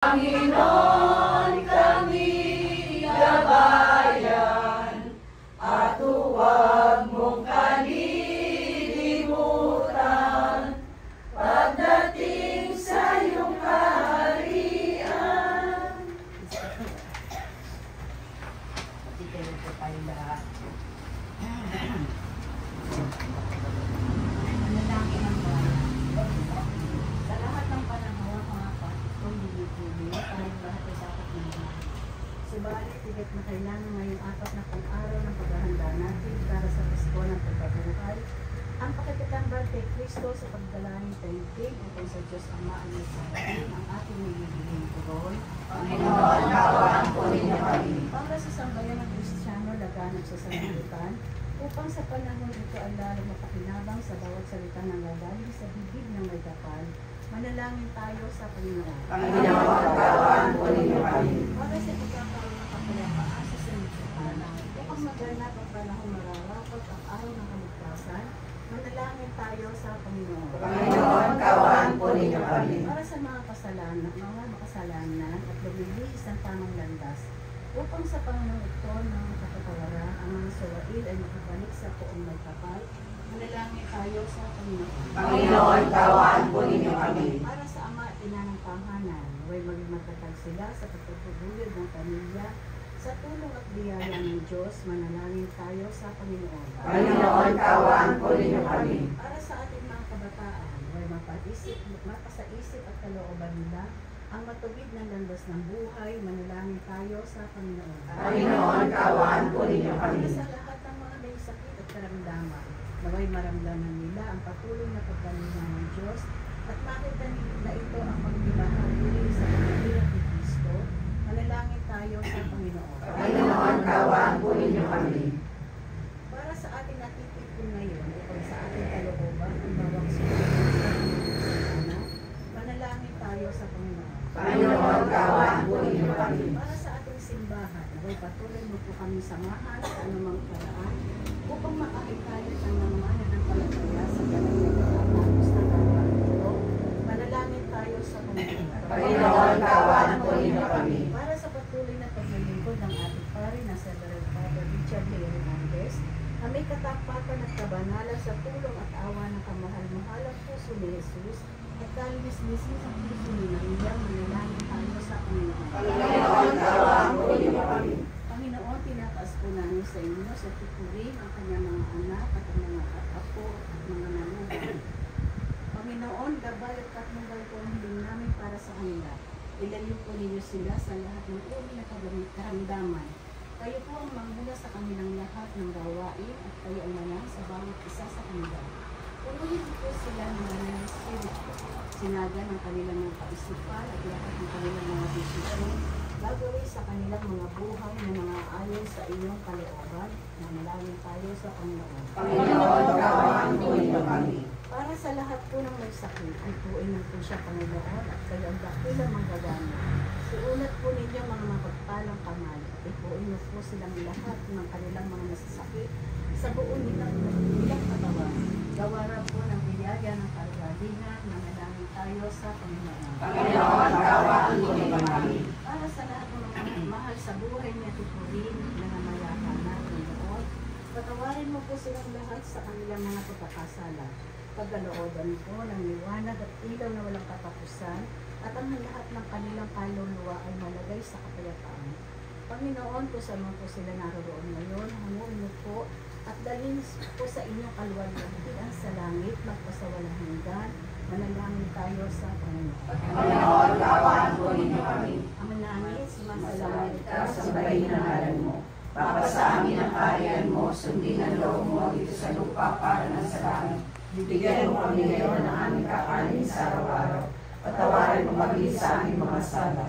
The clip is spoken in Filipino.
Panginoon, kami gabayan, at huwag mong kalilimutan pagdating sa iyong kaharian. Pagkikaroon po tayo lahat. Manalangin ang bayan. Sa lahat ng panahon, mga kung bibigyan, tayong lahat ay dapat naman. Subalit, higit na kailangan ngayong 40 araw ng paghahanda natin para sa Pasko ng pagkabuhay, ang pakikitambal kay Kristo sa pagdalangin taimtim upang sa Diyos Ama ang isahin ang ating nililihing tugon. Panginoon, kaawaan po ninyo kami. Para sa sambayan ng Kristiyano laganap sa sanlibutan, upang sa panahon ito ang lalong mapakinabang sa bawat salita ng gagaling sa bibig ng may kapal, manalangin tayo sa Panginoon. Panginoon, kaawaan po ninyo kami. Para sa pagkakaroon ng kapayapaan sa sanlibutan, upang maganap ang panahon mararapat ang araw ng kaligtasan, manalangin tayo sa Panginoon. Panginoon, kaawaan po ninyo kami. Para sa mga makasalanan at lumilihis ng tamang landas, upang sa Panginoon ito ng kapatawaran, ang mga suwail ay makabalik sa poong may kapal, manalangin tayo sa Panginoon. Panginoon, kaawaan po ninyo kami. Para sa ama at ina ng tahanan, huwag maging matatag sila sa pagtutugulid ng pamilya, sa tulong at biyaya ng Diyos, manalangin tayo sa Panginoon. Panginoon, kaawaan po ninyo kami. Para sa ating mga kabataan, huwag mapasaisip at kalooban nila, ang matubig ng landas ng buhay, manalangin tayo sa Panginoon. Panginoon, kaawaan po ninyo kami. Para sa lahat ng mga may sakit at karamdaman, naway maramdaman nila ang patuloy na pagdalingan ng Diyos at makita nila ito ang pagbibahagi sa pagkakilap ni Kristo, manalangin tayo sa Panginoon. Panginoon, kaawaan po ninyo kami. Para sa ating natitipon ngayon, upang sa ating kalooban, ang bawang sulit manalangin tayo sa Panginoon. Panginoon, kaawaan po ninyo kami. Para sa ating simbahan, naway patuloy mo po kami samahan sa anumang paraan upang makahikayat ang mga nananampalataya sa ganang nagkakapos na dapat ito. Manalangin tayo sa Panginoon. Panginoon, kaawaan po ninyo kami. Para sa patuloy na paglilingkod ng ating pare na sa Father Richard J. Hernandez, na may katapatan at kabanalan sa tulong at awa ng kamahal-mahalang puso ni Jesus at kalinis-lisin sa puso ni Maria, manalangin tayo sa Panginoon. Panginoon, kaawaan po ninyo kami. Panginoon, tinataas po namin sa inyo sa tuturing ang kanyang mga anak at ang mga apo at mga nanunan. Panginoon, gabay at katnubay po ang hiling namin para sa kanila. Ilayo po ninyo sila sa lahat ng uri na karamdaman. Kayo po ang manghula sa kanilang lahat ng gawain at kayo ang manang sa bawat isa sa kanila. Punuhin po sila ng mga espiritu, sinaga ng kanilang mga kaisipan at lahat ng kanilang mga desisyon, gagawin sa kanilang mga buhay na mga ayon sa inyong kalooban, na malangin tayo sa Panginoon. Panginoon, kaawaan po ninyo kami. Para sa lahat po ng may sakit, ay puin po siya Panginoon at kayo ang dakilang manggagamit. Iunat po ninyo mga mapagpalang kamay. Ipuin niyo po silang lahat ng kanilang mga nasasakit sa buong nilang katawan. Gawara po ng biyaya ng kalagalingan na malangin tayo sa Panginoon. Panginoon, kaawaan po ninyo kami. Para sa lahat ng mga mahal sa buhay niya tuturin na namayakan na Panginoon, patawarin mo po silang lahat sa kanilang mga pagkakasala. Pagkalooban po ng liwanag at ilaw na walang katapusan, at ang lahat ng kanilang kaluluwa ay malagay sa kapayapaan. Panginoon, kung saan mo po sila naroon ngayon, hanguin mo po at dalhin po sa inyong kaluwalhatian sa langit, magpasawalang hanggan, manalangin tayo sa Panginoon. Panginoon, kaawaan po ninyo kami. Ama namin, sumasalangit ka sa Sambahin ang ngalan mo. Papasa amin ang kaharian mo, sundin ang loob mo dito sa lupa para ng sa langit. Bigyan mo kami ngayon ng aming kakanin sa araw-araw. Patawarin mo kami sa aming mga sala,